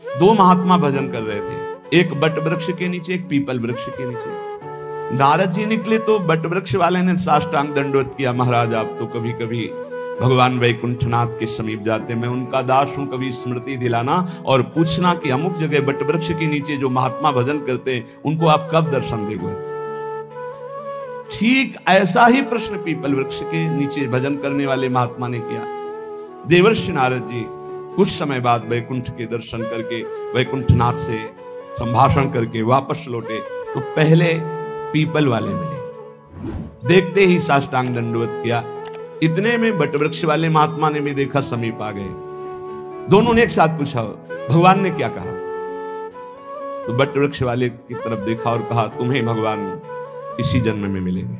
दो महात्मा भजन कर रहे थे, एक बट वृक्ष के नीचे, एक पीपल वृक्ष के नीचे। नारद जी निकले तो बट वृक्ष वाले ने साष्टांग दंडवत किया, महाराज आप तो कभी कभी भगवान वैकुंठनाथ के समीप जाते, मैं उनका दास हूं, कभी स्मृति दिलाना और पूछना कि अमुक जगह बट वृक्ष के नीचे जो महात्मा भजन करते हैं उनको आप कब दर्शन देंगे। ठीक ऐसा ही प्रश्न पीपल वृक्ष के नीचे भजन करने वाले महात्मा ने किया। देवर्षि नारद जी कुछ समय बाद वैकुंठ के दर्शन करके, वैकुंठनाथ से संभाषण करके वापस लौटे तो पहले पीपल वाले मिले, देखते ही साष्टांग दंडवत किया। इतने में बटवृक्ष वाले महात्मा ने भी देखा, समीप आ गए। दोनों ने एक साथ पूछा भगवान ने क्या कहा। तो बटवृक्ष वाले की तरफ देखा और कहा तुम्हें भगवान इसी जन्म में मिलेंगे।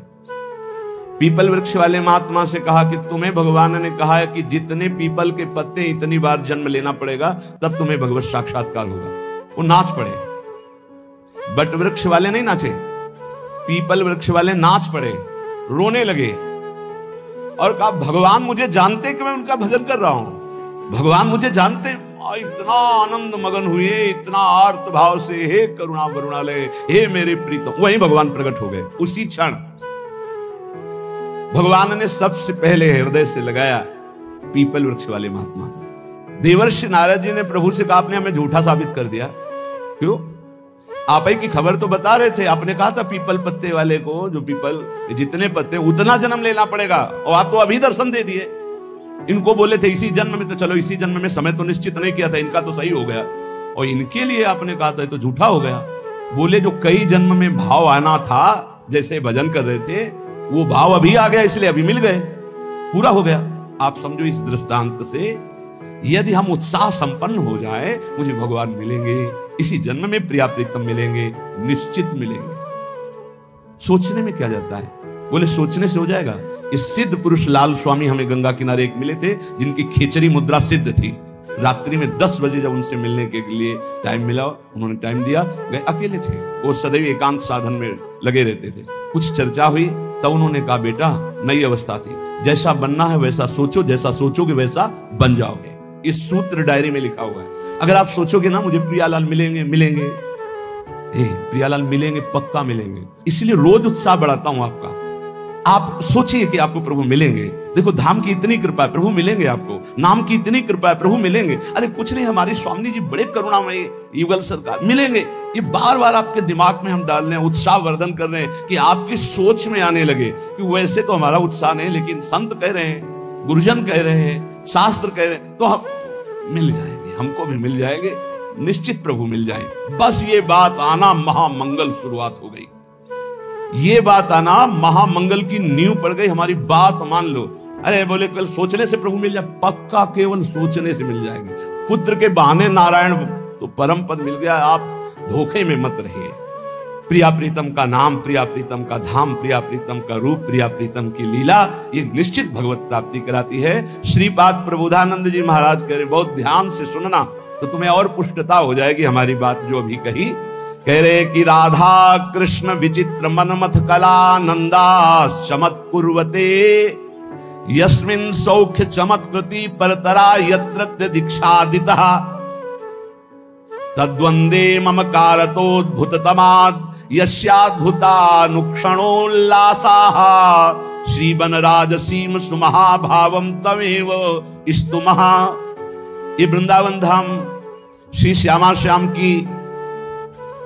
पीपल वृक्ष वाले महात्मा से कहा कि तुम्हें भगवान ने कहा है कि जितने पीपल के पत्ते इतनी बार जन्म लेना पड़ेगा तब तुम्हें भगवत साक्षात्कार होगा। वो नाच पड़े, बट वृक्ष वाले नहीं नाचे, पीपल वृक्ष वाले नाच पड़े, रोने लगे और कहा भगवान मुझे जानते कि मैं उनका भजन कर रहा हूं, भगवान मुझे जानते। इतना आनंद मगन हुए, इतना आर्त भाव से, हे करुणा वरुणालय, हे मेरे प्रीतम, वहीं भगवान प्रकट हो गए। उसी क्षण भगवान ने सबसे पहले हृदय से लगाया पीपल वृक्ष वाले महात्मा। देवर्षि नारद जी ने प्रभु से कहा आपने हमें झूठा साबित कर दिया। क्यों? आप ही की खबर तो बता रहे थे, आपने कहा था पीपल पत्ते वाले को, जो पीपल जितने पत्ते उतना जन्म लेना पड़ेगा, और आप तो अभी दर्शन दे दिए। इनको बोले थे इसी जन्म में, तो चलो इसी जन्म में, समय तो निश्चित नहीं किया था, इनका तो सही हो गया, और इनके लिए आपने कहा था तो झूठा हो गया। बोले जो कई जन्म में भाव आना था, जैसे भजन कर रहे थे वो भाव अभी आ गया, इसलिए अभी मिल गए, पूरा हो गया। आप समझो इस दृष्टांत से यदि हम उत्साह संपन्न हो जाए, मुझे भगवान मिलेंगे, इसी जन्म में प्रिया प्रीतम मिलेंगे, निश्चित मिलेंगे। सोचने में क्या जाता है? बोले सोचने से हो जाएगा। इस सिद्ध पुरुष लाल स्वामी हमें गंगा किनारे एक मिले थे, जिनकी खेचरी मुद्रा सिद्ध थी। रात्रि में 10 बजे जब उनसे मिलने के लिए टाइम मिला, उन्होंने टाइम दिया, वे अकेले थे, वो सदैव एकांत साधन में लगे रहते थे। कुछ चर्चा हुई तब उन्होंने कहा बेटा नई अवस्था थी, जैसा बनना है वैसा सोचो, जैसा सोचोगे वैसा बन जाओगे। इस सूत्र डायरी में लिखा हुआ है। अगर आप सोचोगे ना मुझे प्रियालाल मिलेंगे मिलेंगे, प्रियालाल मिलेंगे, पक्का मिलेंगे। इसलिए रोज उत्साह बढ़ाता हूं आपका। आप सोचिए कि आपको प्रभु मिलेंगे। देखो धाम की इतनी कृपा है, प्रभु मिलेंगे आपको। नाम की इतनी कृपा है, प्रभु मिलेंगे। अरे कुछ नहीं, हमारी स्वामी जी बड़े करुणामयी, युगल सरकार मिलेंगे। ये बार बार आपके दिमाग में हम डाल रहे हैं, उत्साह वर्धन कर रहे हैं कि आपकी सोच में आने लगे कि वैसे तो हमारा उत्साह नहीं, लेकिन संत कह रहे हैं, गुरुजन कह रहे हैं, शास्त्र कह रहे हैं, तो हम मिल जाएंगे, हमको भी मिल जाएंगे, निश्चित प्रभु मिल जाएंगे। बस ये बात आना महामंगल शुरुआत हो गई। ये बात आना महामंगल की नींव पड़ गई। हमारी बात मान लो। अरे बोले कल सोचने से प्रभु मिल जाए, पक्का केवल सोचने से मिल जाएंगे। पुत्र के बहाने नारायण तो परम पद मिल गया। आप धोखे में मत रहिए। प्रिया प्रीतम का नाम, प्रिया प्रीतम का धाम, प्रिया प्रीतम का रूप, प्रिया प्रीतम की लीला, ये निश्चित भगवत प्राप्ति कराती है। श्रीपाद प्रबोधानंद जी महाराज कह रहे, बहुत ध्यान से सुनना तो तुम्हें और पुष्टता हो जाएगी हमारी बात जो अभी कही। कह रहे कि राधा कृष्ण विचित्र मनमथ कला नंदा चमत कुर्वते यस्मिन् सौख्य चमत्कृति परतरा यत्र दीक्षादिता तद्वंदे मम कारतोद्भुत तमाद यस्याद्भुतानुक्षणोल्लासाः श्रीवन राजसीम सुमहाभावम तमेव स्तुमः। ये वृंदावन धाम श्री श्यामा श्याम की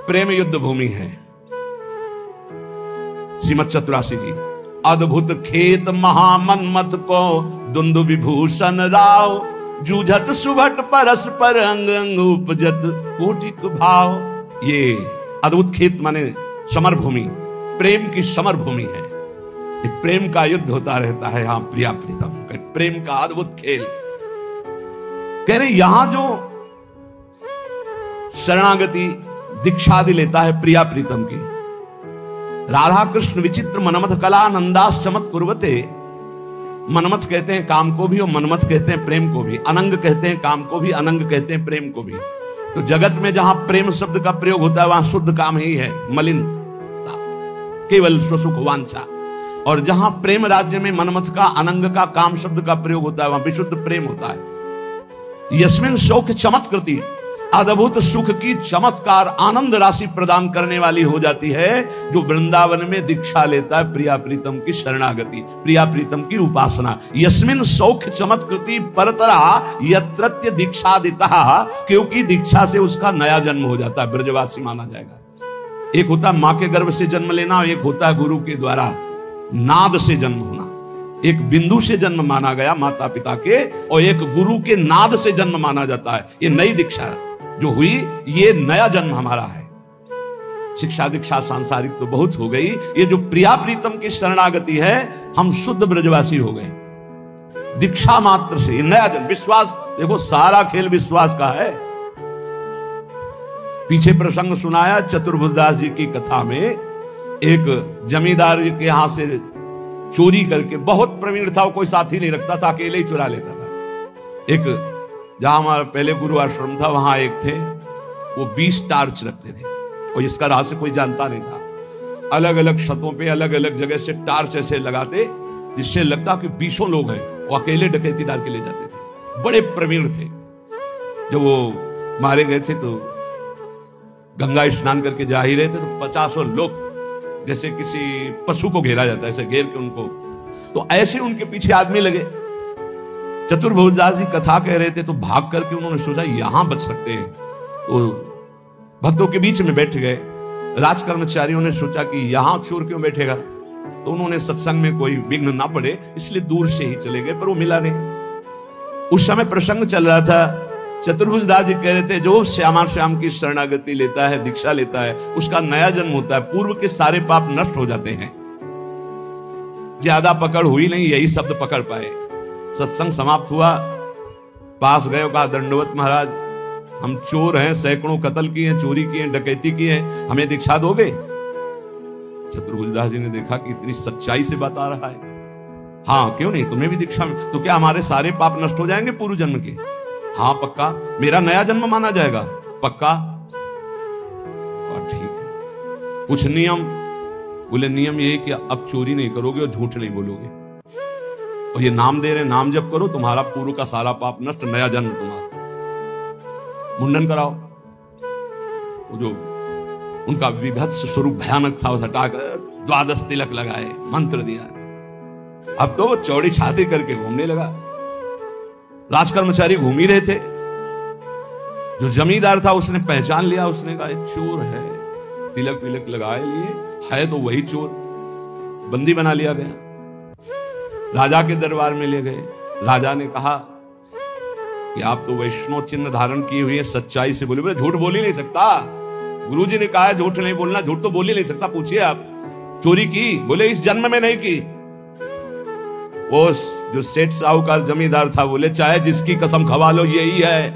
प्रेम युद्ध भूमि है। श्रीमद चतुरासी जी अद्भुत खेत महामन्मथ को दुंदु विभूषण राव जूझत सुभट परस्पर अंग अंग उपजत कोटिक भाव। ये अद्भुत खेत माने समर भूमि, प्रेम की समर भूमि है। ये प्रेम का युद्ध होता रहता है। हाँ प्रिया प्रीतम, प्रेम का अद्भुत खेल। कह रहे यहां जो शरणागति दीक्षादि लेता है प्रिया प्रीतम की, राधा कृष्ण विचित्र मनमथ कला नंदास चमत कुर्वते। मनमथ कहते हैं काम को भी और मनमथ कहते हैं प्रेम को भी। अनंग कहते हैं काम को भी, अनंग कहते हैं प्रेम को भी। तो जगत में जहां प्रेम शब्द का प्रयोग होता है वहां शुद्ध काम ही है, मलिनता, केवल स्वसुख वांछा। और जहां प्रेम राज्य में मनमथ का, अनंग का, काम शब्द का प्रयोग होता है वहां विशुद्ध प्रेम होता है। यस्मिन् शौक चमत्कृति, अद्भुत सुख की चमत्कार आनंद राशि प्रदान करने वाली हो जाती है जो वृंदावन में दीक्षा लेता है प्रिया प्रीतम की शरणागति, प्रिया प्रीतम की उपासना। यस्मिन सौख्य चमत्कृति परतरा यत्रत्य दीक्षादिता, क्योंकि दीक्षा से उसका नया जन्म हो जाता है, ब्रजवासी माना जाएगा। एक होता है मां के गर्भ से जन्म लेना, एक होता है गुरु के द्वारा नाद से जन्म होना। एक बिंदु से जन्म माना गया माता पिता के, और एक गुरु के नाद से जन्म माना जाता है। ये नई दीक्षा जो हुई, ये नया जन्म हमारा है। शिक्षा दीक्षा सांसारिक तो बहुत हो गई, ये जो प्रिया प्रीतम की शरणागति है, हम शुद्ध ब्रजवासी हो गए दीक्षा मात्र से। नया जन्म, विश्वास, देखो सारा खेल विश्वास का है। पीछे प्रसंग सुनाया चतुर्भुजदास जी की कथा में, एक जमींदार के यहां से चोरी करके, बहुत प्रवीण था, कोई साथी नहीं रखता था, अकेले ही चुरा लेता था। एक जहां हमारा पहले गुरु आश्रम था, वहां एक थे, वो 20 टार्च रखते थे, और इसका रहस्य कोई जानता नहीं था। अलग अलग छतों पे अलग अलग जगह से टार्च ऐसे लगाते, जिससे लगता कि 20 लोग हैं, वो अकेले डकैती डाल के ले जाते थे। बड़े प्रवीण थे। जब वो मारे गए थे तो गंगा स्नान करके जा ही रहे थे, तो 50 लोग, जैसे किसी पशु को घेरा जाता है, ऐसे घेर के उनको, तो ऐसे उनके पीछे आदमी लगे। चतुर्भुजदास जी कथा कह रहे थे, तो भाग करके उन्होंने सोचा यहां बच सकते हैं, तो भक्तों के बीच में बैठ गए। राज कर्मचारियों ने सोचा कि यहां चोर क्यों बैठेगा, तो उन्होंने सत्संग में कोई विघ्न ना पड़े इसलिए दूर से ही चले गए, पर वो मिला नहीं। उस समय प्रसंग चल रहा था, चतुर्भुजदास जी कह रहे थे जो श्यामा श्याम की शरणागति लेता है, दीक्षा लेता है, उसका नया जन्म होता है, पूर्व के सारे पाप नष्ट हो जाते हैं। ज्यादा पकड़ हुई नहीं, यही शब्द पकड़ पाए। सत्संग समाप्त हुआ, पास गए, कहा दंडवत महाराज, हम चोर हैं, सैकड़ों कत्ल किए हैं, चोरी किए, डकैती की है, हमें दीक्षा दोगे? चतुर्भुजदास जी ने देखा कि इतनी सच्चाई से बता रहा है, हाँ क्यों नहीं, तुम्हें भी दीक्षा में, तो क्या हमारे सारे पाप नष्ट हो जाएंगे पूर्व जन्म के? हाँ पक्का, मेरा नया जन्म माना जाएगा? पक्का। और ठीक है, कुछ नियम? बोले नियम ये कि अब चोरी नहीं करोगे और झूठ नहीं बोलोगे, और ये नाम दे रहे, नाम जप करो, तुम्हारा पूर्व का सारा पाप नष्ट, नया जन्म तुम्हारा। मुंडन कराओ। वो जो उनका विभत्स स्वरूप भयानक था, उस हटाकर 12 तिलक लगाए, मंत्र दिया। अब तो चौड़ी छाती करके घूमने लगा। राजकर्मचारी घूम ही रहे थे, जो जमींदार था उसने पहचान लिया, उसने कहा एक चोर है, तिलक विलक लगाए लिए है, तो वही चोर। बंदी बना लिया गया, राजा के दरबार में ले गए। राजा ने कहा कि आप तो वैष्णव चिन्ह धारण किए हुए, सच्चाई से बोले। बोले झूठ बोल ही नहीं सकता, गुरुजी ने कहा है झूठ नहीं बोलना, झूठ तो बोल ही नहीं सकता। पूछिए आप, चोरी की? बोले इस जन्म में नहीं की। वो जो सेठ साहूकार जमींदार था, बोले चाहे जिसकी कसम खवा लो यही है,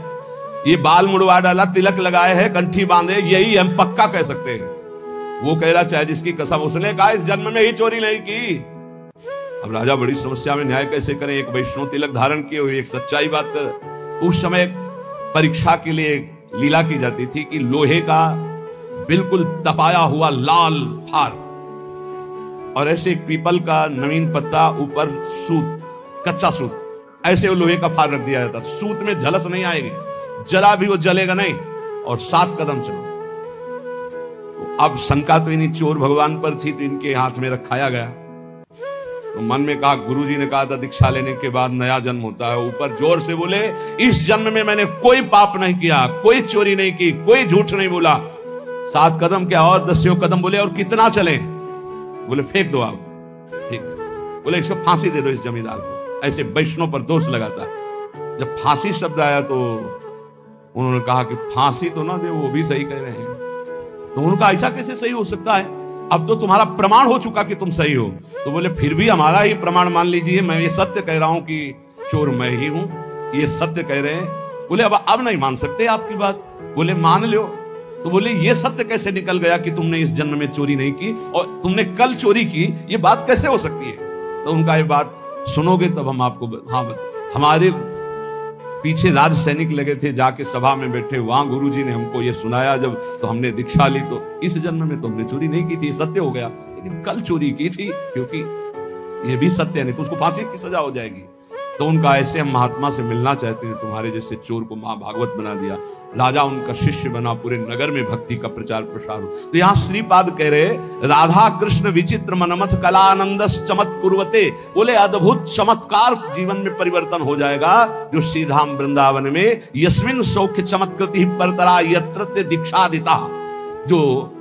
ये बाल मुड़वा डाला, तिलक लगाए हैं, कंठी बांधे, यही हम पक्का कह सकते हैं। वो कह रहा चाहे जिसकी कसम, उसने कहा इस जन्म में ही चोरी नहीं की। अब राजा बड़ी समस्या में, न्याय कैसे करें? एक वैष्णव तिलक धारण किए हुए, एक सच्चाई बात कर। उस समय परीक्षा के लिए लीला की जाती थी कि लोहे का बिल्कुल तपाया हुआ लाल फार, और ऐसे एक पीपल का नवीन पत्ता, ऊपर सूत, कच्चा सूत, ऐसे वो लोहे का फार रख दिया जाता। सूत में झलस नहीं आएगी, जरा भी वो जलेगा नहीं, और 7 कदम चलो। तो अब शंका तो इन्हीं चोर भगवान पर थी, तो इनके हाथ में रखाया गया। तो मन में कहा, गुरुजी ने कहा था दीक्षा लेने के बाद नया जन्म होता है। ऊपर जोर से बोले इस जन्म में मैंने कोई पाप नहीं किया, कोई चोरी नहीं की, कोई झूठ नहीं बोला। 7 कदम क्या और 10 कदम बोले, और कितना चले? बोले फेंक दो आप, ठीक। बोले इसको फांसी दे दो इस जमींदार को, ऐसे वैष्णव पर दोष लगाता। जब फांसी शब्द आया तो उन्होंने कहा कि फांसी तो ना दे, वो भी सही कह रहे हैं। तो उनका ऐसा कैसे सही हो सकता है? अब तो तुम्हारा प्रमाण हो चुका कि तुम सही हो। तो बोले फिर भी हमारा ही प्रमाण मान लीजिए, मैं ये सत्य कह रहा हूं कि चोर मैं ही हूं, ये सत्य कह रहे हैं। बोले अब नहीं मान सकते आपकी बात। बोले मान लो। तो बोले ये सत्य कैसे निकल गया कि तुमने इस जन्म में चोरी नहीं की और तुमने कल चोरी की, ये बात कैसे हो सकती है? तो उनका ये बात सुनोगे तब हम आपको, हाँ हमारे पीछे राज सैनिक लगे थे, जाके सभा में बैठे, वहां गुरुजी ने हमको ये सुनाया जब, तो हमने दीक्षा ली। तो इस जन्म में तो हमने चोरी नहीं की थी, सत्य हो गया, लेकिन कल चोरी की थी, क्योंकि ये भी सत्य नहीं तो उसको फांसी की सजा हो जाएगी। तो उनका ऐसे हम महात्मा से मिलना चाहते हैं, तुम्हारे जैसे चोर को महाभागवत बना दिया, राजा उनका शिष्य बना, पूरे नगर में भक्ति का प्रचार प्रसार हो। तो यहाँ श्रीपाद कह रहे, राधा कृष्ण विचित्र मनमथ कलानंद चमत कुर्वते, बोले अद्भुत चमत्कार जीवन में परिवर्तन हो जाएगा जो श्रीधाम वृंदावन में यस्मिन सौख्य चमत्कृति परतरा यत्र दीक्षादिता, जो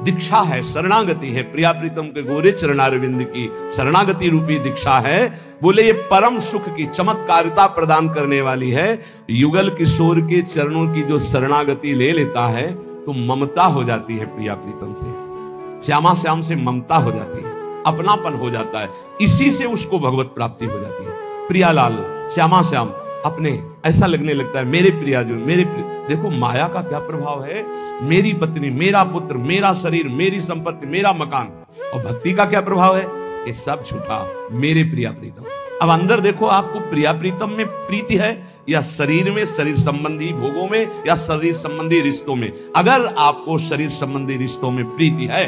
दीक्षा है, शरणागति है, प्रिया प्रीतम के गोरे चरणारविंद की शरणागति रूपी दीक्षा है। बोले ये परम सुख की चमत्कारिता प्रदान करने वाली है। युगल किशोर के चरणों की जो शरणागति ले लेता है तो ममता हो जाती है प्रिया प्रीतम से, श्यामा श्याम से ममता हो जाती है, अपनापन हो जाता है, इसी से उसको भगवत प्राप्ति हो जाती है। प्रियालाल श्यामा श्याम अपने ऐसा लगने लगता है मेरे प्रिया जो मेरे प्रिय। देखो माया का क्या प्रभाव है, मेरी पत्नी, मेरा पुत्र, मेरा शरीर, मेरी संपत्ति, मेरा मकान, और भक्ति का क्या प्रभाव है, ये सब झूठा, मेरे प्रिया प्रीतम। अब अंदर देखो आपको प्रिया प्रीतम में प्रीति है या शरीर में, शरीर संबंधी भोगों में या शरीर संबंधी रिश्तों में। अगर आपको शरीर संबंधी रिश्तों में प्रीति है,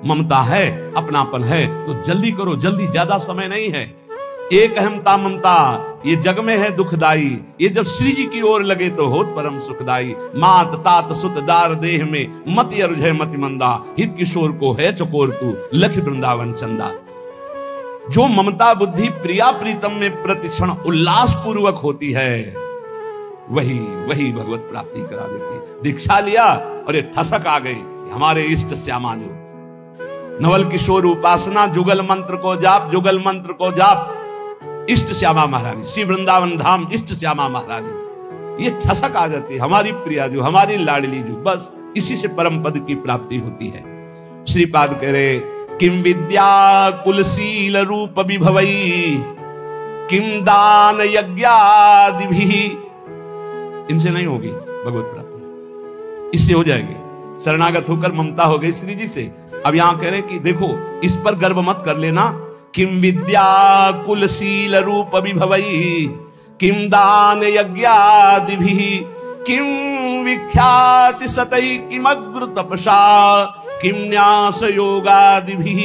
ममता है, अपनापन है, तो जल्दी करो, जल्दी, ज्यादा समय नहीं है। एक अहमता ममता ये जग में है दुखदाई, ये जब श्री जी की ओर लगे तो होत परम सुखदाई। मात तात सुत दार देह में मति अरुझय मति मंदा, हित किशोर को है चकोर तू लख वृंदावन चंदा। जो ममता बुद्धि प्रिया प्रीतम में प्रतिक्षण उल्लास पूर्वक होती है, वही वही भगवत प्राप्ति करा देती। दीक्षा लिया और ये ठसक आ गई, हमारे इष्ट श्यामा जो नवल किशोर उपासना, जुगल मंत्र को जाप, जुगल मंत्र को जाप, इष्ट श्यामा महारानी, श्री वृंदावन धाम इष्ट श्यामा महारानी, ये ठसक आ जाती है, हमारी प्रिया जो, हमारी लाडली जो, बस इसी से परम पद की प्राप्ति होती है। श्रीपाद कह रहे, किम विद्या कुलशील रूप विभवई, किम दान यज्ञादिभिः, इनसे नहीं होगी भगवत प्राप्ति, इससे हो जाएगी। शरणागत होकर ममता हो गई श्री जी से। अब यहां कह रहे कि देखो इस पर गर्व मत कर लेना। किम विद्या कुलशील रूप विभवई, किम दान यज्ञादिभिः, किम विख्याति सतै, किम अग्र तपसा, किम न्यास योगादिभिः,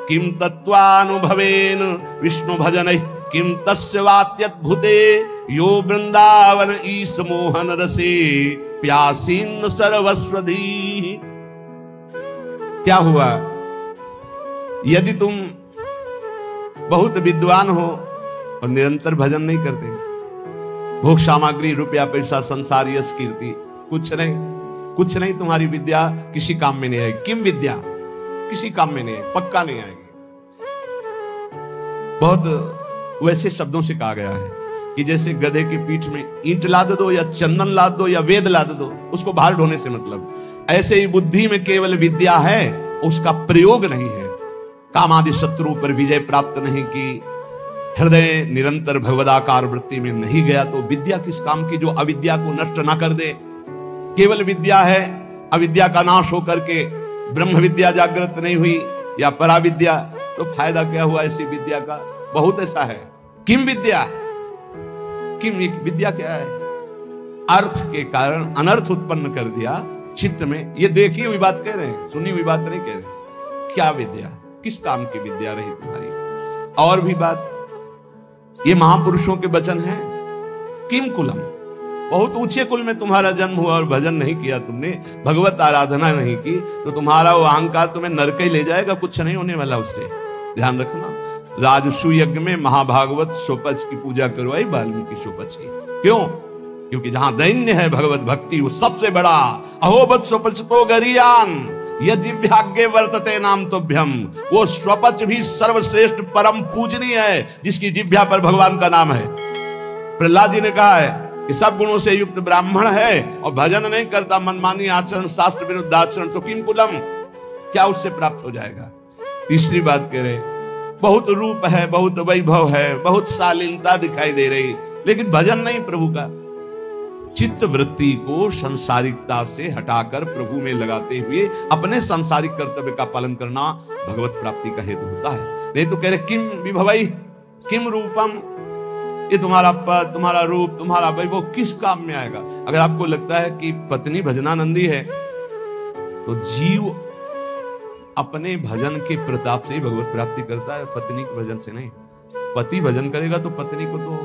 किम तत्वानुभवेन विष्णु भजनैः, किम तस्य वात्यद्भुते, यो वृंदावन ईश मोहन रसे प्यासीन सर्वस्वधी। क्या हुआ, यदि तुम बहुत विद्वान हो और निरंतर भजन नहीं करते, भोग सामग्री, रुपया पैसा, संसार, यश, कीर्ति, कुछ नहीं, कुछ नहीं, तुम्हारी विद्या किसी काम में नहीं आएगी। किम विद्या किसी काम में नहीं आएगी, पक्का नहीं आएगी। बहुत वैसे शब्दों से कहा गया है कि जैसे गधे की पीठ में ईंट लाद दो या चंदन लाद दो या वेद लाद दो, उसको बाहर ढोने से मतलब, ऐसे ही बुद्धि में केवल विद्या है, उसका प्रयोग नहीं है, कामादि शत्रु पर विजय प्राप्त नहीं की, हृदय निरंतर भगवदाकार वृत्ति में नहीं गया, तो विद्या किस काम की जो अविद्या को नष्ट ना कर दे। केवल विद्या है, अविद्या का नाश होकर के ब्रह्म विद्या जागृत नहीं हुई या पराविद्या, तो फायदा क्या हुआ ऐसी विद्या का। बहुत ऐसा है। किम विद्या, किम विद्या क्या है, अर्थ के कारण अनर्थ उत्पन्न कर दिया चित्त में। ये देखी हुई बात कह रहे हैं, सुनी हुई बात नहीं कह रहे। क्या विद्या, किस काम की विद्या रही तुम्हारी। और भी बात, ये महापुरुषों के वचन हैं। किम कुलम, बहुत ऊंचे कुल में तुम्हारा जन्म हुआ और भजन नहीं किया तुमने, भगवत आराधना नहीं की, तो तुम्हारा वो अहंकार तुम्हें नरक ही ले जाएगा, कुछ नहीं होने वाला उससे। ध्यान रखना। राजसु यज्ञ में महाभागवत सोपच की पूजा करवाई वाल्मीकि सोपच की। क्यों? क्योंकि जहां दैन्य है भगवत भक्ति वो सबसे बड़ा। अहोबत स्वपच तो गरियान यजिभ्याग्य वर्तते नाम तोभ्यम, वो स्वपच भी सर्वश्रेष्ठ परम पूजनीय है जिसकी जिभ्या पर भगवान का नाम है। प्रहलाद जी ने कहा है कि सब गुणों से युक्त ब्राह्मण है और भजन नहीं करता, मनमानी आचरण, शास्त्र विरुद्ध आचरण, तो किम कुलम, क्या उससे प्राप्त हो जाएगा। तीसरी बात कह रहे, बहुत रूप है, बहुत वैभव है, बहुत शालीनता दिखाई दे रही, लेकिन भजन नहीं प्रभु का। चित्त वृत्ति को संसारिकता से हटाकर प्रभु में लगाते हुए अपने सांसारिक कर्तव्य का पालन करना भगवत प्राप्ति का हेतु होता है। नहीं तो कह रहे किम विभवई, किम रूपम, ये तुम्हारा पद, तुम्हारा रूप, तुम्हारा वैभव किस काम में आएगा। अगर आपको लगता है कि पत्नी भजनानंदी है, तो जीव अपने भजन के प्रताप से ही भगवत प्राप्ति करता है, पत्नी के भजन से नहीं। पति भजन करेगा तो पत्नी को तो,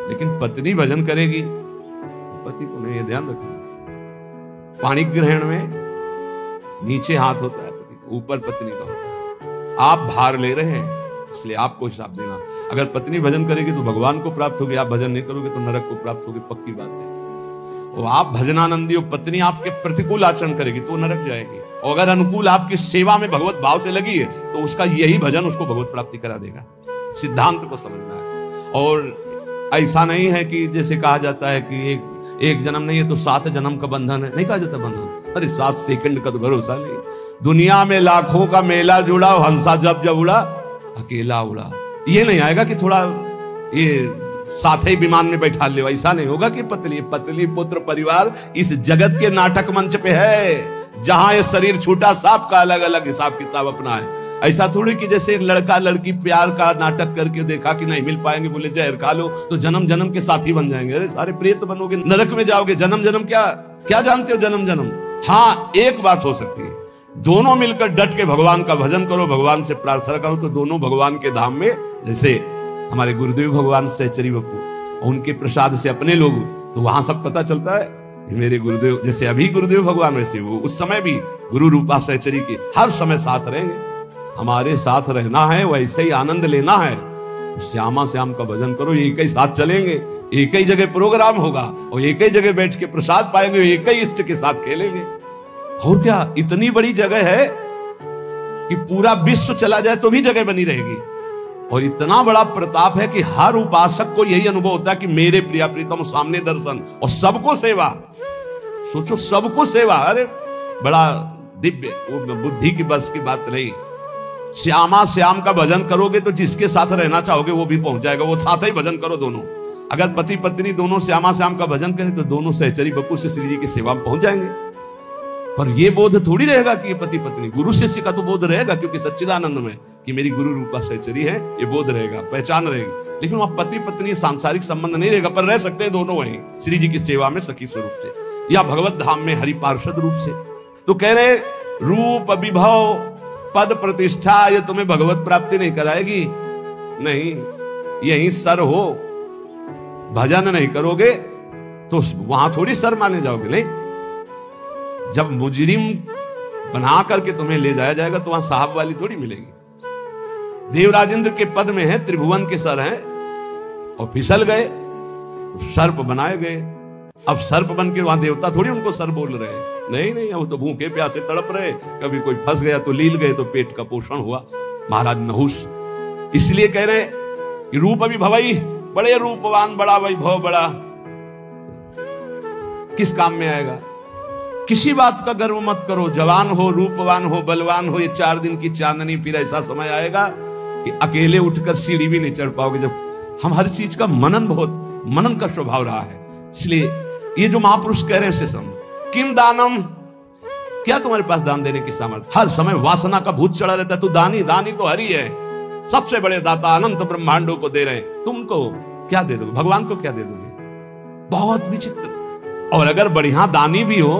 लेकिन पत्नी भजन करेगी तो पति को नहीं, ये ध्यान रखना। पाणी ग्रहण में नीचे हाथ होता है पति का, ऊपर पत्नी का होता है। आप भार ले रहे हैं इसलिए आपको हिसाब देना। अगर पत्नी भजन करेगी तो भगवान को प्राप्त होगी, आप भजन नहीं करोगे तो नरक को प्राप्त होगी, पक्की बात है। और आप भजनानंदी हो, पत्नी आपके प्रतिकूल आचरण करेगी तो नरक जाएगी, और अगर अनुकूल आपकी सेवा में भगवत भाव से लगी है तो उसका यही भजन उसको भगवत प्राप्ति करा देगा। सिद्धांत को समझना है। और ऐसा नहीं है कि जैसे कहा जाता है कि एक जन्म नहीं है तो 7 जन्म का बंधन है, नहीं कहा जाता बंधन। अरे 7 सेकंड का तो भरोसा नहीं। दुनिया में लाखों का मेला जुड़ा, हंसा जब जब उड़ा अकेला उड़ा। ये नहीं आएगा कि थोड़ा ये साथ ही विमान में बैठा ले, ऐसा नहीं होगा कि पत्नी पुत्र परिवार इस जगत के नाटक मंच पे है, जहां ये शरीर छूटा सबका अलग अलग हिसाब किताब अपना है। ऐसा थोड़ी कि जैसे एक लड़का लड़की प्यार का नाटक करके देखा कि नहीं मिल पाएंगे, बोले जहर खा लो तो जन्म जन्म के साथी बन जाएंगे। अरे सारे प्रेत बनोगे, नरक में जाओगे। जन्म जन्म क्या जानते हो जन्म जन्म? हाँ, एक बात हो सकती है, दोनों मिलकर डट के भगवान का भजन करो, भगवान से प्रार्थना करो तो दोनों भगवान के धाम में, जैसे हमारे गुरुदेव भगवान सहचरी बप्पू, उनके प्रसाद से अपने लोग, तो वहां सब पता चलता है मेरे गुरुदेव, जैसे अभी गुरुदेव भगवान वैसे वो उस समय भी गुरु रूपा सहचरी के हर समय साथ रहेंगे। हमारे साथ रहना है, वैसे ही आनंद लेना है। श्यामा श्याम का भजन करो, एक ही साथ चलेंगे, एक ही जगह प्रोग्राम होगा और एक ही जगह बैठ के प्रसाद पाएंगे, एक ही इष्ट के साथ खेलेंगे। और क्या इतनी बड़ी जगह है कि पूरा विश्व चला जाए तो भी जगह बनी रहेगी। और इतना बड़ा प्रताप है कि हर उपासक को यही अनुभव होता है कि मेरे प्रिया प्रीतम सामने दर्शन और सबको सेवा। सोचो, सबको सेवा, अरे बड़ा दिव्य, वो बुद्धि की बस की बात नहीं। श्यामा श्याम का भजन करोगे तो जिसके साथ रहना चाहोगे वो भी पहुंच जाएगा, वो साथ ही भजन करो दोनों। अगर पति पत्नी दोनों श्यामा श्याम का भजन करें तो दोनों सहचरी बप्पू से श्री जी की सेवा में पहुंच जाएंगे। पर ये बोध थोड़ी रहेगा कि ये पति पत्नी, गुरु शिष्य का तो बोध रहेगा, क्योंकि सच्चिदानंद में कि मेरी गुरु रूपा सहचरी है, ये बोध रहेगा, पहचान रहेगी। लेकिन वहां पति पत्नी सांसारिक संबंध नहीं रहेगा, पर रह सकते हैं दोनों वहीं श्री जी की सेवा में सखी स्वरूप से या भगवत धाम में हरि पार्षद रूप से। तो कह रहे रूप विभव पद प्रतिष्ठा ये तुम्हें भगवत प्राप्ति नहीं कराएगी, नहीं, यही सर हो। भजन नहीं करोगे तो वहां थोड़ी सर माने जाओगे। नहीं, जब मुजरिम बना करके तुम्हें ले जाया जाएगा तो वहां साहब वाली थोड़ी मिलेगी। देवराजेंद्र के पद में है, त्रिभुवन के सर हैं, और फिसल गए तो सर्प बनाए गए। अब सर्प बन के वहां देवता थोड़ी उनको सर बोल रहे हैं, नहीं नहीं, वो तो भूखे प्यासे तड़प रहे। कभी कोई फंस गया तो लील गए तो पेट का पोषण हुआ। महाराज नहुष इसलिए कह रहे कि रूप अभी भवई, बड़े रूपवान, बड़ा वैभव, बड़ा किस काम में आएगा? किसी बात का गर्व मत करो। जवान हो, रूपवान हो, बलवान हो, ये 4 दिन की चांदनी, फिर ऐसा समय आएगा कि अकेले उठकर सीढ़ी भी नहीं चढ़ पाओगे। जब हम हर चीज का मनन का स्वभाव रहा है, इसलिए ये जो महापुरुष कह रहे हैं उसे समझ। किम दानम, क्या तुम्हारे पास दान देने की सामर्थ्य? हर समय वासना का भूत चढ़ा रहता है। तू दानी तो हरि है, सबसे बड़े दाता, अनंत ब्रह्मांडों को दे रहे हैं, तुमको क्या दे दोगे? भगवान को क्या दे दोगे? बहुत विचित्र। और अगर बढ़िया दानी भी हो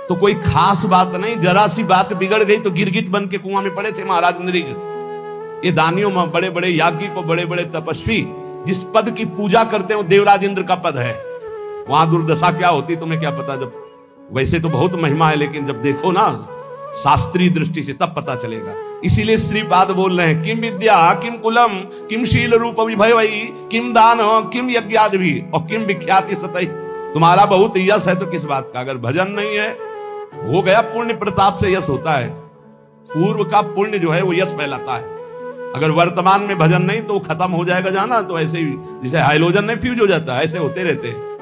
तो कोई खास बात नहीं, जरा सी बात बिगड़ गई तो गिरगिट बन के कुआं में पड़े थे महाराज नृग। ये दानियों में बड़े बड़े याज्ञी को, बड़े बड़े तपस्वी जिस पद की पूजा करते हैं वो देवराज इंद्र का पद है। वहां दुर्दशा क्या होती तुम्हें क्या पता? जब वैसे तो बहुत महिमा है, लेकिन जब देखो ना शास्त्रीय दृष्टि से तब पता चलेगा। इसीलिए श्रीपाद बोल रहे हैं, किम विद्या किम कुलम किम शील रूप विभवई किम दान किम यज्ञादि और किम विख्याति सतई। तुम्हारा बहुत यश है तो किस बात का? अगर भजन नहीं है, हो गया पुण्य प्रताप से यश होता है। पूर्व का पुण्य जो है वो यश फैलाता है। अगर वर्तमान में भजन नहीं तो खत्म हो जाएगा जाना, तो ऐसे ही जैसे हाइड्रोजन नहीं फ्यूज हो जाता, ऐसे होते रहते हैं।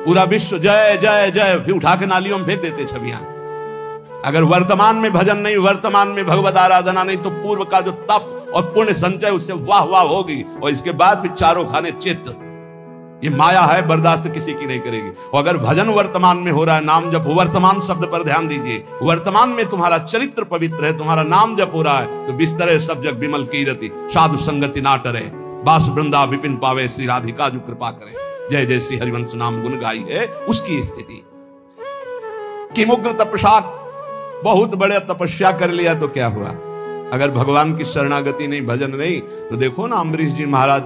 पूरा विश्व जय जय जय, फिर उठा के नालियों में फेंक देते छवियां। अगर वर्तमान में भजन नहीं, वर्तमान में भगवत आराधना नहीं, तो पूर्व का जो तप और पुण्य संचय उससे वाह वाह होगी, और इसके बाद फिर चारों खाने चित्त। ये माया है, बर्दाश्त किसी की नहीं करेगी। और अगर भजन वर्तमान में हो रहा है, नाम जप, वर्तमान शब्द पर ध्यान दीजिए, वर्तमान में तुम्हारा चरित्र पवित्र है, तुम्हारा नाम जप हो रहा है, तो बिस्तरे सब जग विमल कीरति, साधु संगति ना टरे, बास वृंदा विपिन पावे, श्री राधिका जो कृपा करे, जय जय श्री हरिवंश नाम गुण गाई है उसकी स्थिति। कि मुग्र तपस्या, बहुत बड़े तपस्या कर लिया तो क्या हुआ? अगर भगवान की शरणागति नहीं, भजन नहीं, तो देखो ना अम्बरीश जी महाराज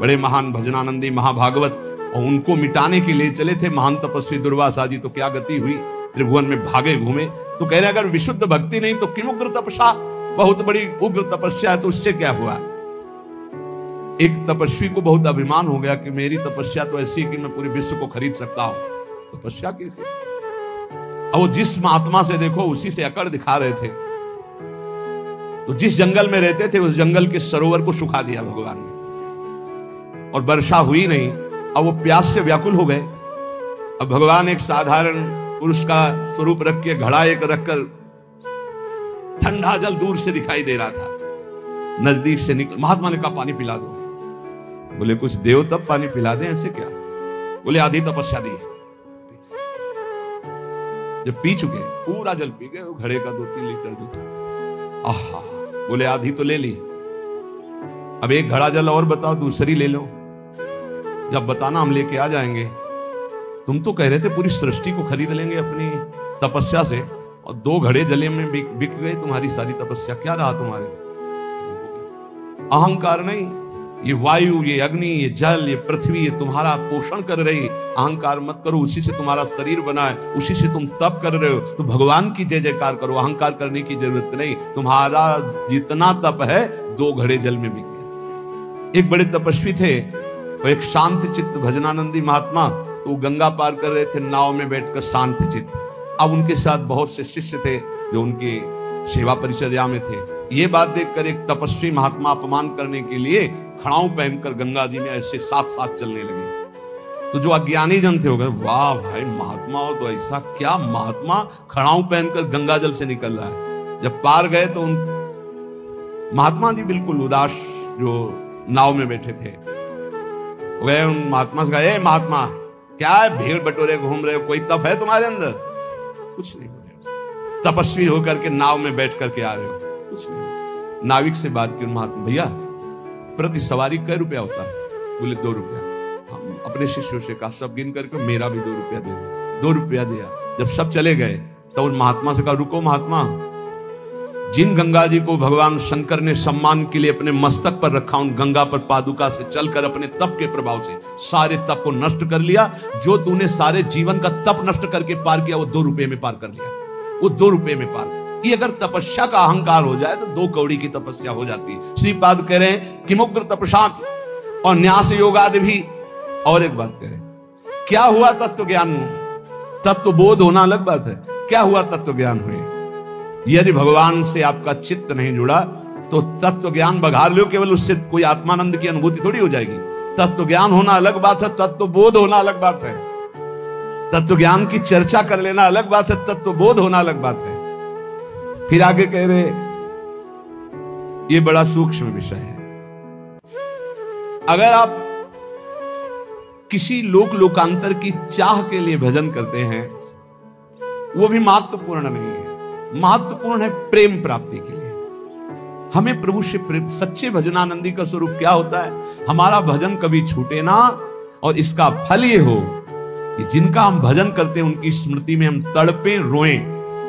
बड़े महान भजनानंदी महाभागवत, और उनको मिटाने के लिए चले थे महान तपस्वी दुर्वासा जी, तो क्या गति हुई, त्रिभुवन में भागे घूमे। तो कह रहे अगर विशुद्ध भक्ति नहीं तो किम उग्र तपस्या, बहुत बड़ी उग्र तपस्या है तो उससे क्या हुआ। एक तपस्वी को बहुत अभिमान हो गया कि मेरी तपस्या तो ऐसी है कि मैं पूरे विश्व को खरीद सकता हूं। तपस्या की थी, और वो जिस महात्मा से देखो उसी से अकड़ दिखा रहे थे। तो जिस जंगल में रहते थे उस जंगल के सरोवर को सुखा दिया भगवान ने, और वर्षा हुई नहीं। अब वो प्यास से व्याकुल हो गए। अब भगवान एक साधारण पुरुष का स्वरूप रख के घड़ा एक रखकर, ठंडा जल दूर से दिखाई दे रहा था, नजदीक से निकल, महात्मा ने कहा पानी पिला दो। बोले कुछ देव तब पानी पिला दे, ऐसे क्या। बोले आधी तपस्या दी। जब पी चुके पूरा जल पी गए, घड़े का 2-3 लीटर जो था, आहा, बोले आधी तो ले ली, अब एक घड़ा जल और बताओ, दूसरी ले लो। जब बताना हम लेके आ जाएंगे। तुम तो कह रहे थे पूरी सृष्टि को खरीद लेंगे अपनी तपस्या से, और 2 घड़े जले में बिक गए तुम्हारी सारी तपस्या। क्या रहा तुम्हारे। अहंकार नहीं, ये वायु, ये अग्नि, ये जल, ये पृथ्वी, ये तुम्हारा पोषण कर रही। अहंकार मत करो, उसी से तुम्हारा शरीर बना है, उसी से तुम तप कर रहे हो। तो भगवान की जय जयकार करो, अहंकार करने की जरूरत नहीं। तुम्हारा जितना तप है 2 घड़े जल में बिक गया। एक बड़े तपस्वी थे, वो एक शांत चित्त भजनानंदी महात्मा, तो गंगा पार कर रहे थे नाव में बैठकर शांत चित्त। अब उनके साथ बहुत से शिष्य थे जो उनकी सेवा परिचर्या में थे। ये बात देखकर एक तपस्वी महात्मा अपमान करने के लिए खड़ाऊ पहनकर गंगा जी में ऐसे साथ साथ चलने लगे। तो जो अज्ञानी जन थे हो गए, वाह भाई महात्मा हो तो ऐसा, क्या महात्मा खड़ाऊ पहनकर गंगा जल से निकल रहा है। जब पार गए तो उन महात्मा जी बिल्कुल उदास जो नाव में बैठे थे, गए उन महात्मा से कहा, महात्मा क्या है भीड़ बटोरे घूम रहे हो, कोई तप है तुम्हारे अंदर। कुछ नहीं बोले, तपस्वी होकर के नाव में बैठ करके आ रहे हो, कुछ नहीं। नाविक से बात की महात्मा, भैया प्रति सवारी कै रुपया होता है। बोले 2 रुपया। हम अपने शिष्यों से कहा सब गिन करके मेरा भी 2 रुपया दे दो। 2 रुपया दिया। जब सब चले गए तो उन महात्मा से कहा, रुको महात्मा, जिन गंगा जी को भगवान शंकर ने सम्मान के लिए अपने मस्तक पर रखा, उन गंगा पर पादुका से चलकर अपने तप के प्रभाव से सारे तप को नष्ट कर लिया। जो तूने सारे जीवन का तप नष्ट करके पार किया, वो 2 रुपये में पार कर लिया। वो 2 रुपये में पार। ये अगर तपस्या का अहंकार हो जाए तो 2 कौड़ी की तपस्या हो जाती है। श्रीपाद कह रहे हैं कि मुग्र तपस्या और न्यास योगादि भी। और एक बात कह रहे हैं, क्या हुआ तत्व ज्ञान, तत्व बोध होना अलग बात है, क्या हुआ तत्व ज्ञान हुए। यदि भगवान से आपका चित्त नहीं जुड़ा तो तत्व ज्ञान बघार लो, केवल उससे कोई आत्मानंद की अनुभूति थोड़ी हो जाएगी। तत्व ज्ञान होना अलग बात है, तत्व बोध होना अलग बात है। तत्व ज्ञान की चर्चा कर लेना अलग बात है, तत्व बोध होना अलग बात है। फिर आगे कह रहे, ये बड़ा सूक्ष्म विषय है। अगर आप किसी लोकांतर की चाह के लिए भजन करते हैं, वो भी महत्वपूर्ण नहीं है। महत्वपूर्ण है प्रेम प्राप्ति के लिए। हमें प्रभु से प्रेम, सच्चे भजनानंदी का स्वरूप क्या होता है, हमारा भजन कभी छूटे ना, और इसका फल ये हो कि जिनका हम भजन करते हैं उनकी स्मृति में हम तड़पे रोएं।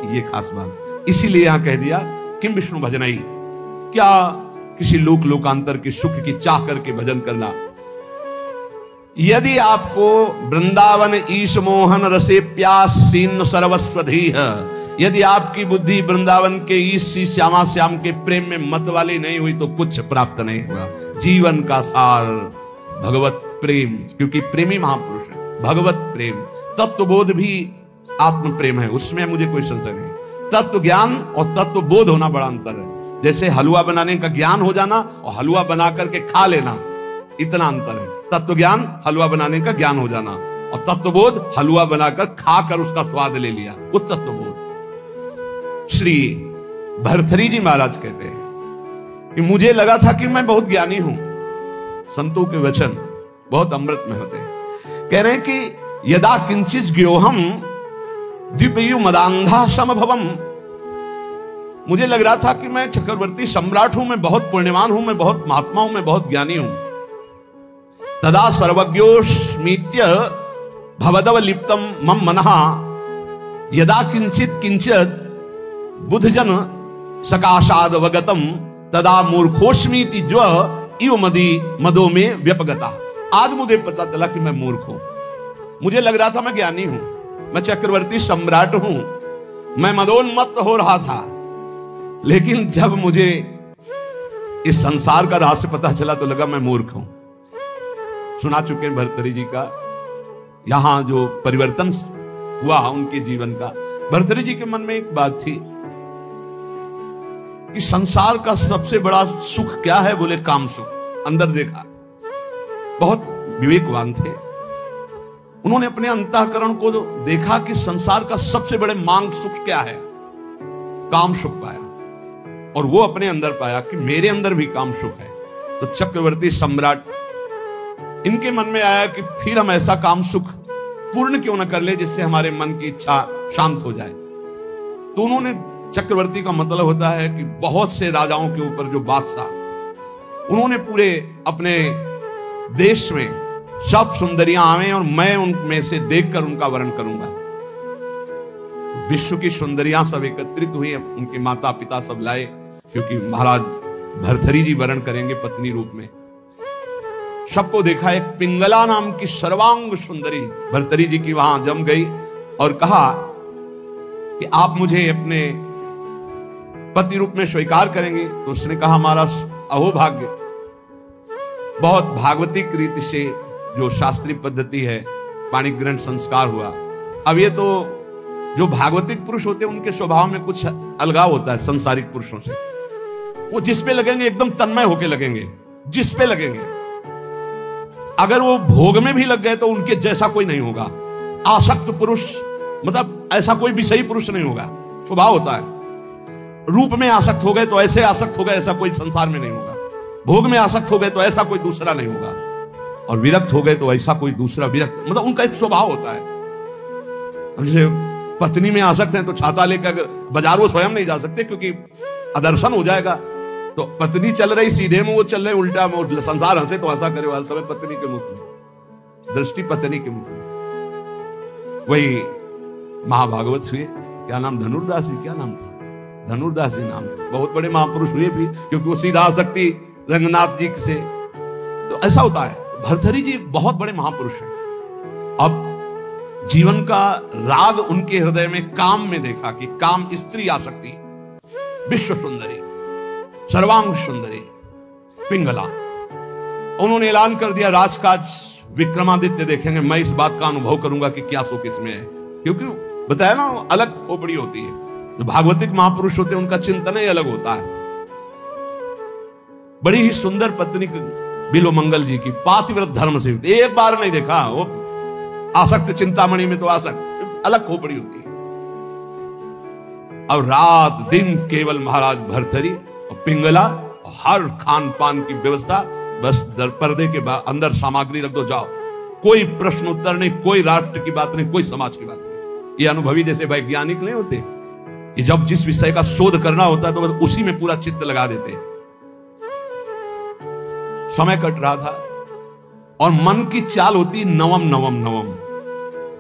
ये खास बात। इसीलिए यहां कह दिया किम विष्णु भजनाई, क्या किसी लोकांतर के सुख की चाह करके भजन करना। यदि आपको वृंदावन ईश मोहन रसे प्यास सीन सर्वस्वधीह, यदि आपकी बुद्धि वृंदावन के ईश श्यामा श्याम के प्रेम में मत वाली नहीं हुई तो कुछ प्राप्त नहीं हुआ। जीवन का सार भगवत प्रेम, क्योंकि प्रेमी महापुरुष है। भगवत प्रेम, तत्व बोध भी आत्म प्रेम है, उसमें मुझे कोई संशय नहीं। तत्व ज्ञान और तत्व बोध होना बड़ा अंतर है। जैसे हलवा बनाने का ज्ञान हो जाना और हलवा बना करके खा लेना, इतना अंतर है। तत्व ज्ञान हलवा बनाने का ज्ञान हो जाना, और तत्व बोध हलवा बनाकर खाकर उसका स्वाद ले लिया, वो तत्व बोध। श्री भरथरी जी महाराज कहते हैं कि मुझे लगा था कि मैं बहुत ज्ञानी हूं। संतों के वचन बहुत अमृत में होते हैं। कह रहे हैं कि यदा किंचित ज्ञोहम द्विपयु मदांधा समभवम, मुझे लग रहा था कि मैं चक्रवर्ती सम्राट हूं, मैं बहुत पुण्यवान हूं, मैं बहुत महात्मा हूं, मैं बहुत ज्ञानी हूं। तदा सर्वज्ञोस्मीत्य भवदव लिप्तम मम मनः, यदा किंचित किंचित बुद्धजन सकाशाद वगतम तदा मूर्खोस्मीति ज्व इव मदी मदो में व्यपगता। आज मुझे पता चला कि मैं मूर्ख हूं। मुझे लग रहा था मैं ज्ञानी हूं, मैं चक्रवर्ती सम्राट हूं, मैं मदोन्मत्त हो रहा था। लेकिन जब मुझे इस संसार का रहस्य पता चला तो लगा मैं मूर्ख हूं। सुना चुके हैं भर्तृहरि जी का यहां जो परिवर्तन हुआ उनके जीवन का। भर्तृहरि जी के मन में एक बात थी कि संसार का सबसे बड़ा सुख क्या है, बोले काम सुख। अंदर देखा, बहुत विवेकवान थे। उन्होंने अपने अंतःकरण को देखा कि संसार का सबसे बड़े मांग सुख क्या है, काम सुख पाया। और वो अपने अंदर पाया कि मेरे अंदर भी काम सुख है। तो चक्रवर्ती सम्राट, इनके मन में आया कि फिर हम ऐसा काम सुख पूर्ण क्यों न कर ले जिससे हमारे मन की इच्छा शांत हो जाए। तो उन्होंने, चक्रवर्ती का मतलब होता है कि बहुत से राजाओं के ऊपर जो बादशाह, उन्होंने पूरे अपने देश में सब सुंदरियां आवे और मैं उनमें से देखकर उनका वर्ण करूंगा। विश्व की सुंदरियां सब एकत्रित हुई, उनके माता पिता सब लाए, क्योंकि महाराज भर्तृहरि जी वर्ण करेंगे पत्नी रूप में। सबको देखा, एक पिंगला नाम की सर्वांग सुंदरी भर्तृहरि जी की वहां जम गई और कहा कि आप मुझे अपने पति रूप में स्वीकार करेंगे। तो उसने कहा हमारा अहोभाग्य, बहुत भागवतिक रीति से जो शास्त्रीय पद्धति है पाणिक ग्रहण संस्कार हुआ। अब ये तो जो भागवतिक पुरुष होते हैं उनके स्वभाव में कुछ अलगाव होता है संसारिक पुरुषों से। वो जिस पे लगेंगे एकदम तन्मय होके लगेंगे, जिस पे लगेंगे। अगर वो भोग में भी लग गए तो उनके जैसा कोई नहीं होगा। आसक्त पुरुष मतलब ऐसा कोई विषयी पुरुष नहीं होगा, स्वभाव होता है। रूप में आसक्त हो गए तो ऐसे आसक्त हो गए, ऐसा कोई संसार में नहीं होगा। भोग में आसक्त हो गए तो ऐसा कोई दूसरा नहीं होगा, और विरक्त हो गए तो ऐसा कोई दूसरा विरक्त, मतलब उनका एक स्वभाव होता है। जैसे पत्नी में आसक्त हैं तो छाता लेकर बाजार वो स्वयं नहीं जा सकते क्योंकि अदर्शन हो जाएगा। तो पत्नी चल रही सीधे में, वो चल रहे उल्टा में, संसार हंसे तो ऐसा करे हर समय पत्नी के मुख में, दृष्टि पत्नी के मुख में। वही महाभागवत हुए, क्या नाम, धनुर्दास जी, क्या नाम था, धनुर्दास जी नाम, बहुत बड़े महापुरुष हुए भी, क्योंकि वो सीधा आसक्ति रंगनाथ जी से। तो ऐसा होता है। भर्तृहरि जी बहुत बड़े महापुरुष हैं। अब जीवन का राग उनके हृदय में काम में देखा कि काम स्त्री आसक्ति, विश्व सुंदरी, सर्वांग सुंदरी पिंगला। उन्होंने ऐलान कर दिया राजकाज विक्रमादित्य देखेंगे, मैं इस बात का अनुभव करूंगा कि क्या सुख इसमें है। क्योंकि बताया ना, अलग खोपड़ी होती है। जो भागवतिक महापुरुष होते हैं उनका चिंतन ही अलग होता है। बड़ी ही सुंदर पत्नी बिलोमंगल जी की, पातिव्रत धर्म से, एक बार नहीं देखा। वो आसक्त चिंतामणि में तो आसक्त अलग खोपड़ी होती है। अब रात दिन केवल महाराज भर्तृहरि और पिंगला, और हर खान पान की व्यवस्था, बस दर पर्दे के अंदर सामग्री रख दो, जाओ। कोई प्रश्न उत्तर नहीं, कोई राष्ट्र की बात नहीं, कोई समाज की बात नहीं। ये अनुभवी जैसे वैज्ञानिक नहीं होते कि जब जिस विषय का शोध करना होता है तो बस उसी में पूरा चित्त लगा देते हैं। समय कट रहा था और मन की चाल होती नवम नवम नवम।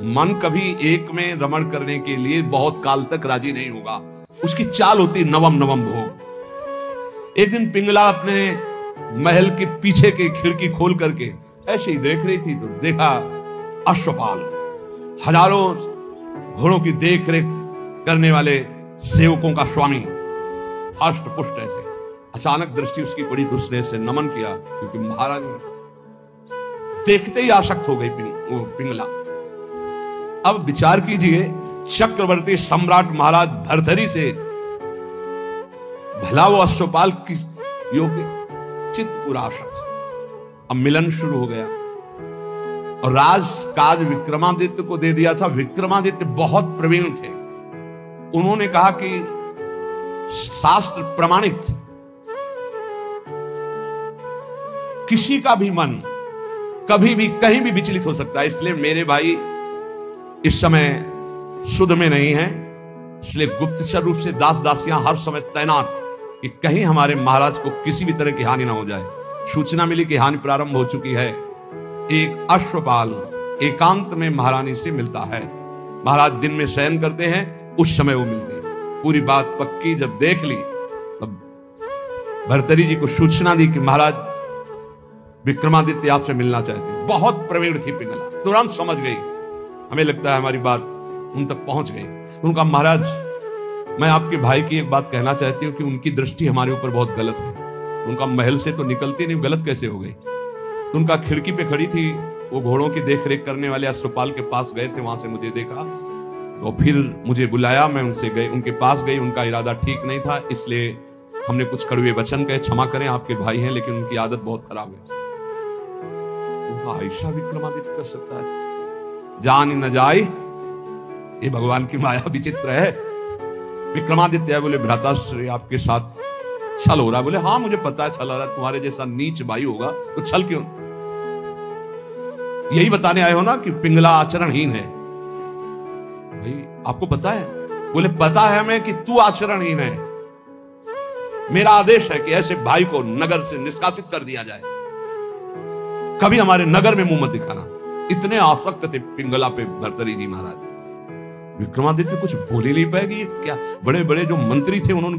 मन कभी एक में रमण करने के लिए बहुत काल तक राजी नहीं होगा, उसकी चाल होती नवम नवम भोग। एक दिन पिंगला अपने महल के पीछे की खिड़की खोल करके ऐसे ही देख रही थी तो देखा अश्वपाल, हजारों घोड़ों की देख रेख करने वाले सेवकों का स्वामी, हष्ट पुष्ट ऐसे। अचानक दृष्टि उसकी पड़ी तो उसने से नमन किया, क्योंकि महारानी देखते ही आसक्त हो गई पिंगला। अब विचार कीजिए, चक्रवर्ती सम्राट महाराज भर्तृहरि से भला वो अश्वपाल किस योग्य, चित्त पूरा आसक्त। अब मिलन शुरू हो गया और राजकाज विक्रमादित्य को दे दिया था। विक्रमादित्य बहुत प्रवीण थे। उन्होंने कहा कि शास्त्र प्रमाणित किसी का भी मन कभी भी कहीं भी विचलित हो सकता है, इसलिए मेरे भाई इस समय सुध में नहीं है, इसलिए गुप्तचर रूप से दास दासियां हर समय तैनात कि कहीं हमारे महाराज को किसी भी तरह की हानि ना हो जाए। सूचना मिली कि हानि प्रारंभ हो चुकी है। एक अश्वपाल एकांत में महारानी से मिलता है। महाराज दिन में शयन करते हैं, उस समय वो मिलते हैं। पूरी बात पक्की जब देख ली भर्तरी जी को सूचना दी कि महाराज विक्रमादित्य आपसे मिलना चाहते हैं। बहुत प्रवीण थी पिंगला, तुरंत समझ गई। हमें लगता है हमारी बात उन तक पहुंच गई। उनका महाराज मैं आपके भाई की एक बात कहना चाहती हूँ कि उनकी दृष्टि हमारे ऊपर बहुत गलत है। उनका महल से तो निकलती नहीं, गलत कैसे हो गई? तो उनका खिड़की पे खड़ी थी, वो घोड़ों की देखरेख करने वाले अश्वपाल के पास गए थे, वहां से मुझे देखा तो फिर मुझे बुलाया, मैं उनसे गई, उनके पास गई। उनका इरादा ठीक नहीं था, इसलिए हमने कुछ कड़वे वचन कहे, क्षमा करें आपके भाई हैं लेकिन उनकी आदत बहुत खराब है। उनका ऐसा विक्रमादित्य कर सकता है? जान न जाए, ये भगवान की माया विचित्र है। विक्रमादित्य बोले भ्राताश्री आपके साथ छल हो रहा। बोले हाँ मुझे पता है छल हो रहा है, तुम्हारे जैसा नीच भाई होगा तो छल क्यों? यही बताने आए हो ना कि पिंगला आचरणहीन है। भाई आपको पता है? बोले पता है हमें कि तू आचरणहीन है। मेरा आदेश है कि ऐसे भाई को नगर से निष्कासित कर दिया जाए, कभी हमारे नगर में मुंह मत दिखाना। इतने आसक्त थे पिंगला पे भर्तरी जी महाराज। विक्रमादित्य कुछ बोल ही नहीं पाएगी। ये क्या बड़े बड़े जो मंत्री थे उन्होंने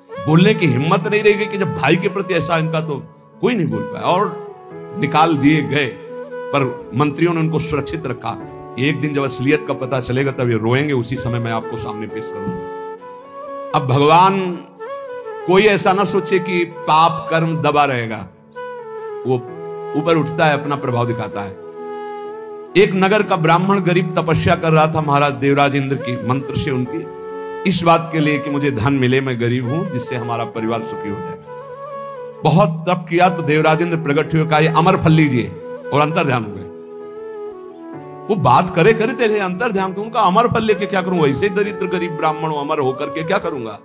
बोलने की हिम्मत नहीं रह गई कि जब भाई के प्रति ऐसा, इनका तो कोई नहीं बोल पाया और निकाल दिए गए। पर मंत्रियों ने उनको सुरक्षित रखा। एक दिन जब असलियत का पता चलेगा तब ये रोएंगे, उसी समय मैं आपको सामने पेश करूंगा। अब भगवान कोई ऐसा ना सोचे कि पाप कर्म दबा रहेगा, वो ऊपर उठता है, अपना प्रभाव दिखाता है। एक नगर का ब्राह्मण गरीब तपस्या कर रहा था महाराज देवराज इंद्र की मंत्र से उनकी, इस बात के लिए कि मुझे धन मिले, मैं गरीब हूं, जिससे हमारा परिवार सुखी हो जाए। बहुत तप किया तो देवराज इंद्र प्रकट हुए, कहा ये अमर फल लीजिए, और अंतर ध्यान हो गए। वो बात करे करे थे अंतर ध्यान, तो उनका अमर फल लेके क्या करूं? वैसे दरिद्र गरीब ब्राह्मण अमर होकर के क्या करूंगा?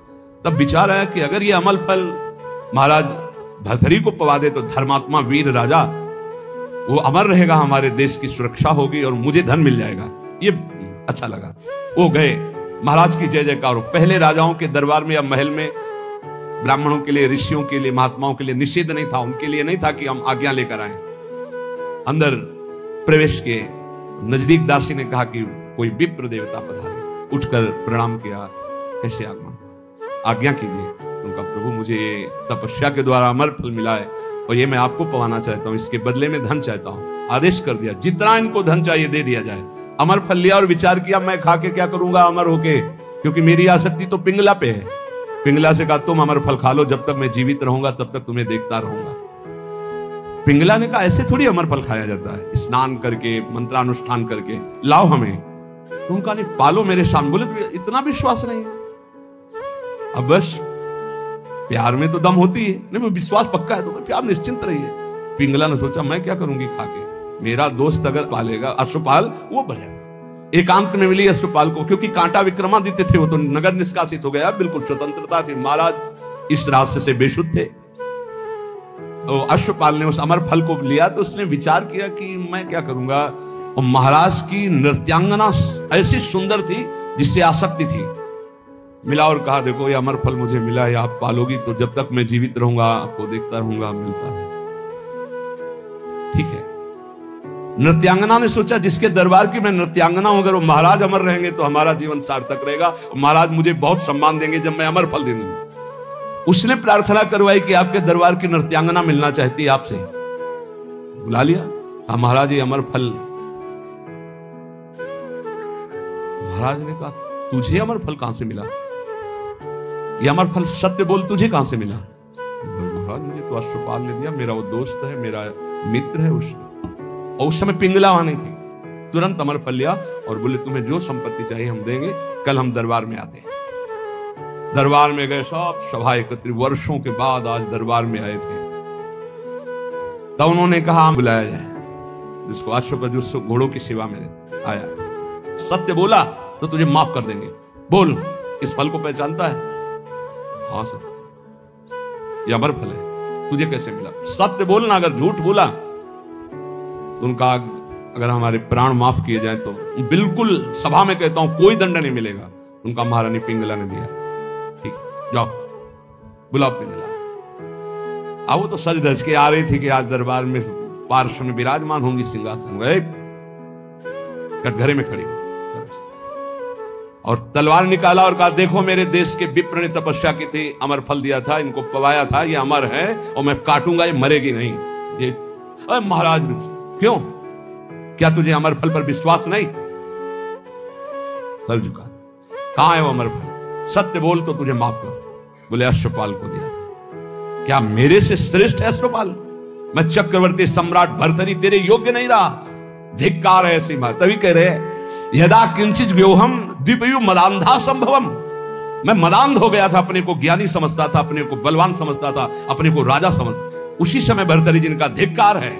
तब विचार आया कि अगर ये अमल फल महाराज भर्तरी को पवा दे तो धर्मात्मा वीर राजा वो अमर रहेगा, हमारे देश की सुरक्षा होगी और मुझे धन मिल जाएगा। ये अच्छा लगा। वो गए, महाराज की जय जयकार। पहले राजाओं के दरबार में या महल में ब्राह्मणों के लिए, ऋषियों के लिए, महात्माओं के लिए निषेध नहीं था, उनके लिए नहीं था कि हम आज्ञा लेकर आए। अंदर प्रवेश किए, नजदीक दासी ने कहा कि कोई विप्र देवता पधारे। उठकर प्रणाम किया, कैसे आज्ञा कीजिए। उनका प्रभु मुझे तपस्या के द्वारा अमर फल मिला है और ये मैं आपको पवाना चाहता हूं, इसके बदले में धन चाहता हूं। आदेश कर दिया जितना इनको धन चाहिए दे दिया जाए। अमर फल लिया और विचार किया मैं खा के क्या करूंगा अमर होके, क्योंकि मेरी आसक्ति तो पिंगला पे है। पिंगला से कहा तुम अमर फल खा लो, जब तक मैं जीवित रहूंगा तब तक तुम्हें देखता रहूंगा। पिंगला ने कहा ऐसे थोड़ी अमर फल खाया जाता है, स्नान करके मंत्रानुष्ठान करके लाओ हमें। तुम कहा नहीं पालो मेरे सामने। बोले इतना विश्वास नहीं है? अब बस प्यार में तो दम होती है, नहीं मैं विश्वास पक्का है तो प्यार निश्चिंत रहिए। पिंगला ने सोचा मैं क्या करूंगी खा के, मेरा दोस्त अगर पालेगा अश्वपाल वो बढ़ेगा। एकांत में मिली अश्वपाल को, क्योंकि कांटा विक्रमादित्य थे, वो तो नगर निष्कासित हो गया, बिल्कुल स्वतंत्रता थी। महाराज इस रास्ते से बेशुद्ध थे। तो अश्वपाल ने उस अमर फल को लिया तो उसने विचार किया कि मैं क्या करूंगा। और महाराज की नृत्यांगना ऐसी सुंदर थी जिससे आसक्ति थी। मिला और कहा देखो ये अमर फल मुझे मिला है, आप पालोगी तो जब तक मैं जीवित रहूंगा आपको देखता रहूंगा, मिलता है। ठीक है। नृत्यांगना ने सोचा जिसके दरबार की मैं नृत्यांगना हूं, अगर वो महाराज अमर रहेंगे तो हमारा जीवन सार्थक रहेगा, महाराज मुझे बहुत सम्मान देंगे जब मैं अमर फल दे दूंगा। उसने प्रार्थना करवाई कि आपके दरबार की नृत्यांगना मिलना चाहती है आपसे। बुला लिया, कहा महाराज ये अमर फल। महाराज ने कहा तुझे अमर फल कहां से मिला? ये अमर फल सत्य बोल तुझे कहां से मिला? महाराज मुझे तो अश्वपाल ने दिया, मेरा वो दोस्त है, मेरा मित्र है उसने। और उस समय पिंगला वहां नहीं थी। तुरंत अमर फल लिया और बोले तुम्हें जो संपत्ति चाहिए हम देंगे, कल हम दरबार में आते हैं। दरबार में गए, सब सभा एकत्रित, वर्षों के बाद आज दरबार में आए थे। तब उन्होंने कहा बुलाया जाए जिसको अश्व जो घोड़ों की सेवा में आया। सत्य बोला तो तुझे माफ कर देंगे। बोल इस फल को पहचानता है? हाँ सर, ये अमर फल है, तुझे कैसे मिला? सत्य बोलना, अगर झूठ बोला तो उनका अगर हमारे प्राण माफ किए जाए तो बिल्कुल सभा में कहता हूं कोई दंड नहीं मिलेगा। उनका महारानी पिंगला ने दिया। ठीक, जाओ बुलाओ पिंगला। अब वो तो सज धज के आ रही थी कि आज दरबार में पार्श्व में विराजमान होंगी सिंहासन, कटघरे में खड़ी और तलवार निकाला और कहा, देखो मेरे देश के विप्र ने तपस्या की थी, अमर फल दिया था, इनको पवाया था, ये अमर है और मैं काटूंगा, ये मरेगी नहीं। ये महाराज क्यों, क्या तुझे अमर फल पर विश्वास नहीं? सर झुका, कहां है वो अमर फल? सत्य बोल तो तुझे माफ करो। बोले अश्वपाल को दिया। क्या मेरे से श्रेष्ठ है अश्वपाल? मैं चक्रवर्ती सम्राट भर्तरी तेरे योग्य नहीं रहा? धिक्कार है ऐसी बात। तभी कह रहे यदा किंचित व्योहम द्विपयु मदांधा संभवम। मैं मदांध हो गया था, अपने को ज्ञानी समझता था, अपने को बलवान समझता था, अपने को राजा समझ। उसी समय भर्तरी जिनका धिक्कार है,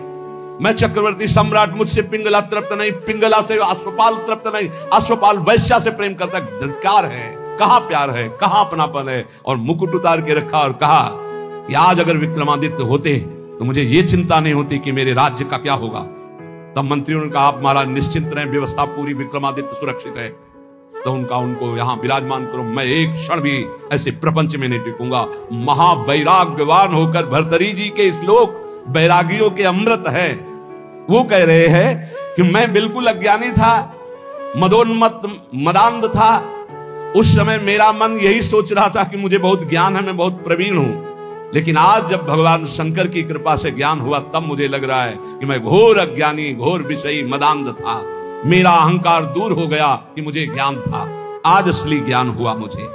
मैं चक्रवर्ती सम्राट, मुझसे पिंगला तृप्त नहीं, पिंगला से अश्वपाल तृप्त नहीं, अश्वपाल वैश्या से प्रेम करता है। धिक्कार है, कहां प्यार है, कहां अपनापन है? और मुकुट उतार के रखा और कहा कि आज अगर विक्रमादित्य होते तो मुझे ये चिंता नहीं होती कि मेरे राज्य का क्या होगा। तब मंत्रियों ने कहा, आप महाराज निश्चिंत रहें, व्यवस्था पूरी, विक्रमादित्य सुरक्षित है। तो उनको यहां विराजमान करो, मैं एक क्षण भी ऐसे प्रपंच में नहीं टिकूंगा। महावैराग्यवान होकर भर्तरी जी के श्लोक बैरागियों के अमृत है। वो कह रहे हैं कि मैं बिल्कुल अज्ञानी था, मदोन्मत्त मदांध था। उस समय मेरा मन यही सोच रहा था कि मुझे बहुत ज्ञान है, मैं बहुत प्रवीण हूं। लेकिन आज जब भगवान शंकर की कृपा से ज्ञान हुआ, तब मुझे लग रहा है कि मैं घोर अज्ञानी, घोर विषयी, मदांध था। मेरा अहंकार दूर हो गया कि मुझे ज्ञान था। आज असली ज्ञान हुआ मुझे।